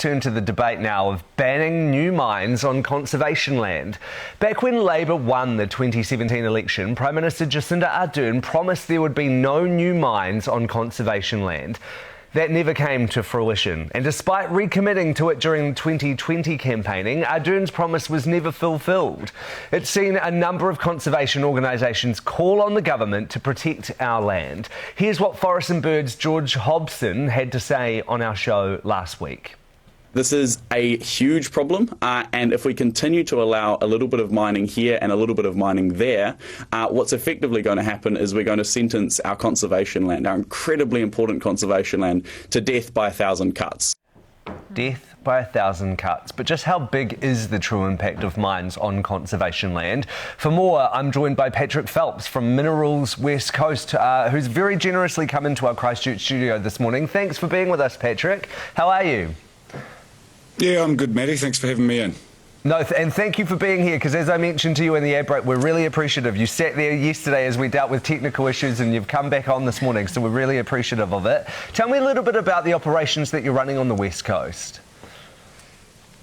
turn to the debate now of banning new mines on conservation land. Back when Labour won the 2017 election, Prime Minister Jacinda Ardern promised there would be no new mines on conservation land. That never came to fruition, and despite recommitting to it during the 2020 campaigning, Ardern's promise was never fulfilled. It's seen a number of conservation organisations call on the government to protect our land. Here's what Forest and Birds' George Hobson had to say on our show last week. This is a huge problem, and if we continue to allow a little bit of mining here and a little bit of mining there, what's effectively going to happen is we're going to sentence our conservation land, our incredibly important conservation land, to death by 1,000 cuts. Death by 1,000 cuts. But just how big is the true impact of mines on conservation land? For more, I'm joined by Patrick Phelps from Minerals West Coast, who's very generously come into our Christchurch studio this morning. Thanks for being with us, Patrick. How are you? Yeah, I'm good, Matty. Thanks for having me in. No, and thank you for being here, because as I mentioned to you in the ad break, we're really appreciative. You sat there yesterday as we dealt with technical issues, and you've come back on this morning, so we're really appreciative of it. Tell me a little bit about the operations that you're running on the West Coast.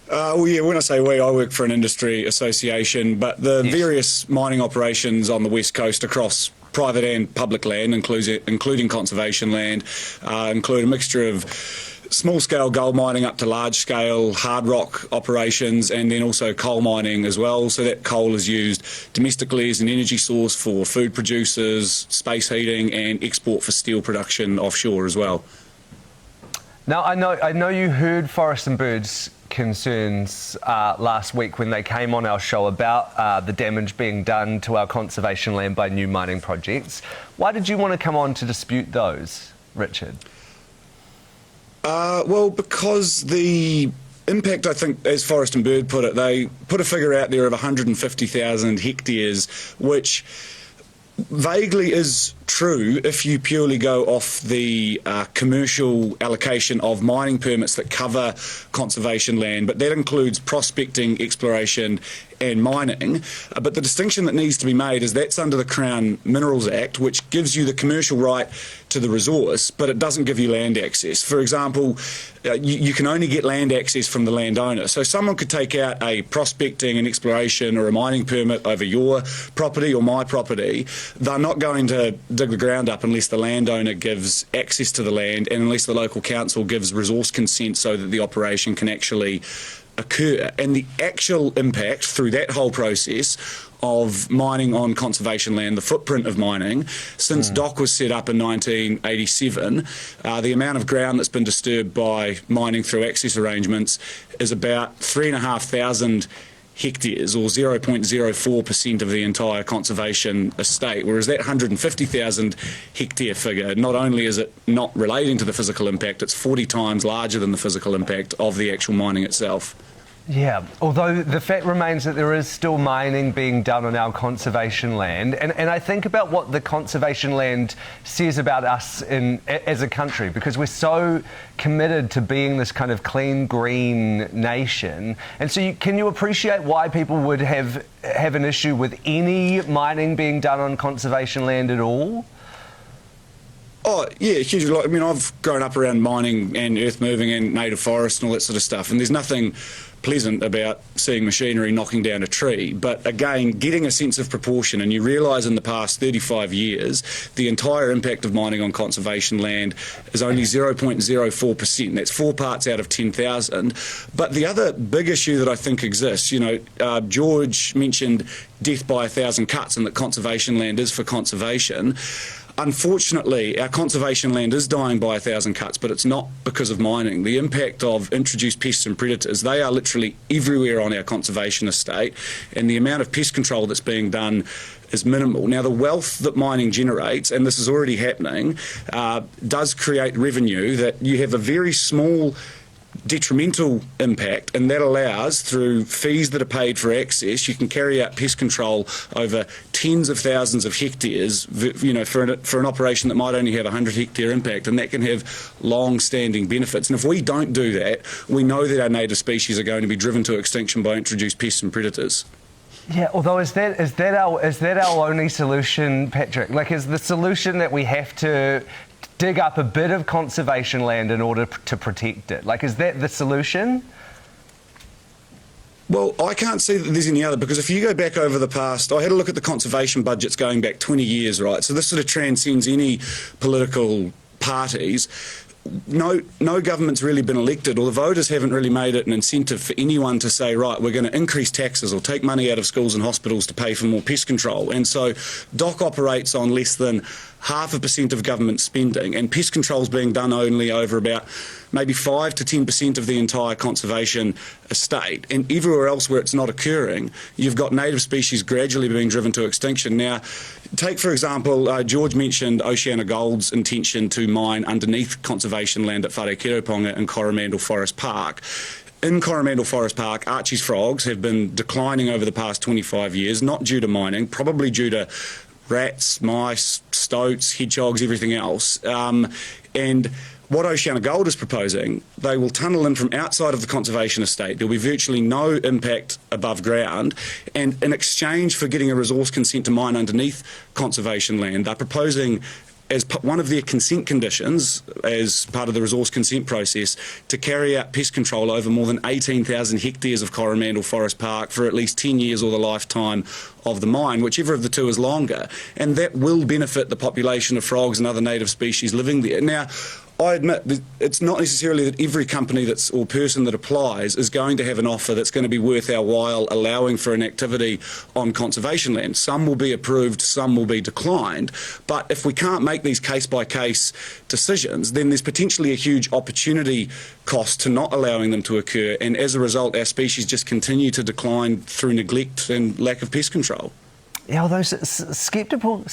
Well, yeah, when I say we, I work for an industry association, but the various mining operations on the West Coast across private and public land, including conservation land, include a mixture of small-scale gold mining up to large-scale hard rock operations, and then also coal mining as well. So that coal is used domestically as an energy source for food producers, space heating, and export for steel production offshore as well. Now, I know you heard Forest and Birds' concerns last week when they came on our show about the damage being done to our conservation land by new mining projects. Why did you want to come on to dispute those, Richard? Well, because the impact, I think, as Forest and Bird put it, they put a figure out there of 150,000 hectares, which vaguely is true if you purely go off the commercial allocation of mining permits that cover conservation land, but that includes prospecting, exploration and mining. But the distinction that needs to be made is that's under the Crown Minerals Act, which gives you the commercial right to the resource, but it doesn't give you land access. For example, you can only get land access from the landowner. So someone could take out a prospecting and exploration or a mining permit over your property or my property. They're not going to dig the ground up unless the landowner gives access to the land and unless the local council gives resource consent so that the operation can actually occur. And the actual impact through that whole process of mining on conservation land, the footprint of mining, since DOC was set up in 1987, the amount of ground that's been disturbed by mining through access arrangements is about 3,500 hectares, or 0.04% of the entire conservation estate, whereas that 150,000 hectare figure, not only is it not relating to the physical impact, it's 40 times larger than the physical impact of the actual mining itself. Yeah, although the fact remains that there is still mining being done on our conservation land, and I think about what the conservation land says about us as a country, because we're so committed to being this kind of clean, green nation. And so can you appreciate why people would have an issue with any mining being done on conservation land at all? Oh, yeah, hugely. I mean, I've grown up around mining and earth moving and native forest and all that sort of stuff, and there's nothing pleasant about seeing machinery knocking down a tree. But again, getting a sense of proportion, and you realise in the past 35 years, the entire impact of mining on conservation land is only 0.04%. That's 4 parts out of 10,000. But the other big issue that I think exists, George mentioned death by 1,000 cuts and that conservation land is for conservation. Unfortunately, our conservation land is dying by 1,000 cuts, but it's not because of mining. The impact of introduced pests and predators, they are literally everywhere on our conservation estate, and the amount of pest control that's being done is minimal. Now, the wealth that mining generates, and this is already happening, does create revenue that you have a very small detrimental impact, and that allows, through fees that are paid for access, you can carry out pest control over tens of thousands of hectares, for an operation that might only have a 100 hectare impact, and that can have long-standing benefits. And if we don't do that, we know that our native species are going to be driven to extinction by introduced pests and predators. Yeah, although is that our only solution, Patrick? Like, is the solution that we have to dig up a bit of conservation land in order to protect it. Like, is that the solution? Well, I can't see that there's any other, because if you go back over the past, I had a look at the conservation budgets going back 20 years, right? So this sort of transcends any political parties. No government's really been elected, or the voters haven't really made it an incentive for anyone to say, right, we're going to increase taxes or take money out of schools and hospitals to pay for more pest control. And so DOC operates on less than 0.5% of government spending, and pest control is being done only over about maybe 5 to 10% of the entire conservation estate. And everywhere else where it's not occurring, you've got native species gradually being driven to extinction. Now, take, for example, George mentioned OceanaGold's intention to mine underneath conservation land at Wharekiroponga in Coromandel Forest Park. In Coromandel Forest Park, Archie's frogs have been declining over the past 25 years, not due to mining, probably due to rats, mice, stoats, hedgehogs, everything else. And what OceanaGold is proposing, they will tunnel in from outside of the conservation estate. There'll be virtually no impact above ground. And in exchange for getting a resource consent to mine underneath conservation land, they're proposing, as one of their consent conditions, as part of the resource consent process, to carry out pest control over more than 18,000 hectares of Coromandel Forest Park for at least 10 years or the lifetime of the mine, whichever of the two is longer. And that will benefit the population of frogs and other native species living there. Now, I admit that it's not necessarily that every company or person that applies is going to have an offer that's going to be worth our while allowing for an activity on conservation land. Some will be approved, some will be declined. But if we can't make these case-by-case decisions, then there's potentially a huge opportunity cost to not allowing them to occur. And as a result, our species just continue to decline through neglect and lack of pest control. Yeah, those skeptical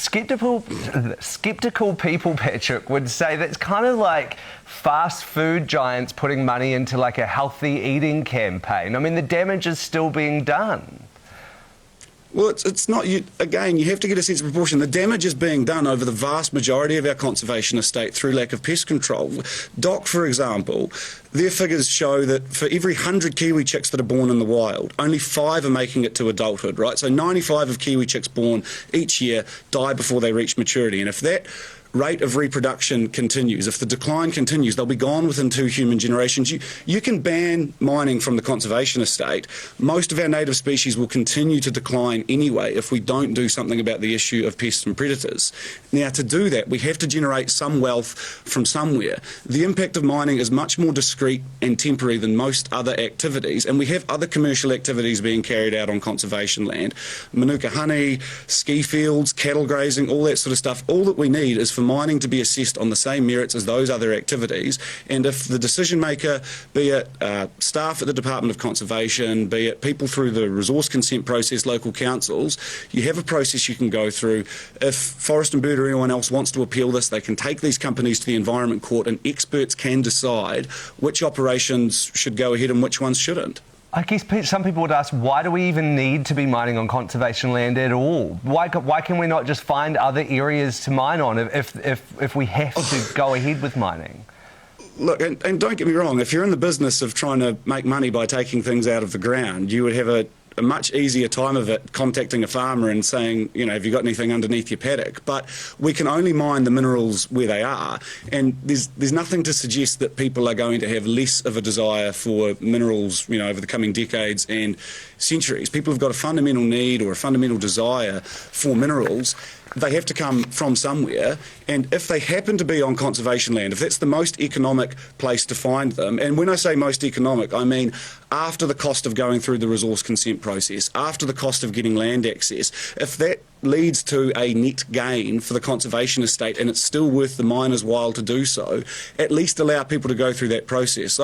people, Patrick, would say that's kind of like fast food giants putting money into like a healthy eating campaign. I mean, the damage is still being done. Well, it's not, again, you have to get a sense of proportion. The damage is being done over the vast majority of our conservation estate through lack of pest control. DOC, for example, their figures show that for every 100 kiwi chicks that are born in the wild, only 5 are making it to adulthood, right? So 95 of kiwi chicks born each year die before they reach maturity. And if that rate of reproduction continues, if the decline continues, they'll be gone within 2 human generations. You can ban mining from the conservation estate. Most of our native species will continue to decline anyway if we don't do something about the issue of pests and predators. Now, to do that, we have to generate some wealth from somewhere. The impact of mining is much more discrete and temporary than most other activities, and we have other commercial activities being carried out on conservation land. Manuka honey, ski fields, cattle grazing, all that sort of stuff. All that we need is for mining to be assessed on the same merits as those other activities, and if the decision maker, be it staff at the Department of Conservation, be it people through the resource consent process, local councils, you have a process you can go through. If Forest and Bird or anyone else wants to appeal this, they can take these companies to the Environment Court, and experts can decide which operations should go ahead and which ones shouldn't. I guess some people would ask, why do we even need to be mining on conservation land at all? Why can we not just find other areas to mine on if we have to go ahead with mining? Look, and don't get me wrong, if you're in the business of trying to make money by taking things out of the ground, you would have a much easier time of it contacting a farmer and saying, you know, have you got anything underneath your paddock? But we can only mine the minerals where they are, and there's nothing to suggest that people are going to have less of a desire for minerals, you know, over the coming decades and centuries. People have got a fundamental need or a fundamental desire for minerals. They have to come from somewhere, and if they happen to be on conservation land, if that's the most economic place to find them, and when I say most economic, I mean after the cost of going through the resource consent process, after the cost of getting land access, if that leads to a net gain for the conservation estate and it's still worth the miner's while to do so, at least allow people to go through that process.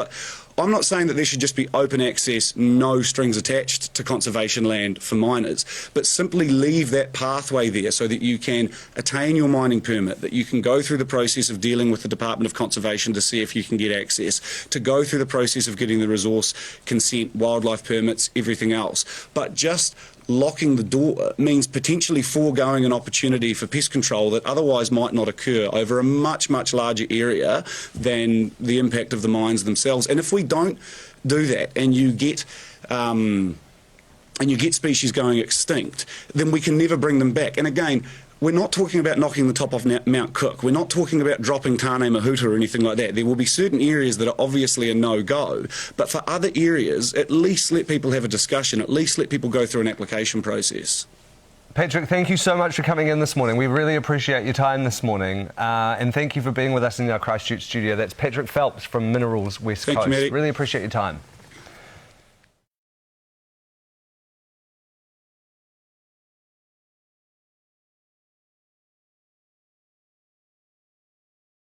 I'm not saying that there should just be open access, no strings attached to conservation land for miners, but simply leave that pathway there so that you can attain your mining permit, that you can go through the process of dealing with the Department of Conservation to see if you can get access, to go through the process of getting the resource consent, wildlife permits, everything else. But just locking the door means potentially foregoing an opportunity for pest control that otherwise might not occur over a much, much larger area than the impact of the mines themselves. And if we don't do that and you get species going extinct, then we can never bring them back. And again, we're not talking about knocking the top off Mount Cook. We're not talking about dropping Tāne Mahuta or anything like that. There will be certain areas that are obviously a no-go, but for other areas, at least let people have a discussion, at least let people go through an application process. Patrick, thank you so much for coming in this morning. We really appreciate your time this morning, and thank you for being with us in our Christchurch studio. That's Patrick Phelps from Minerals West Coast. Thank you, Matty. Really appreciate your time.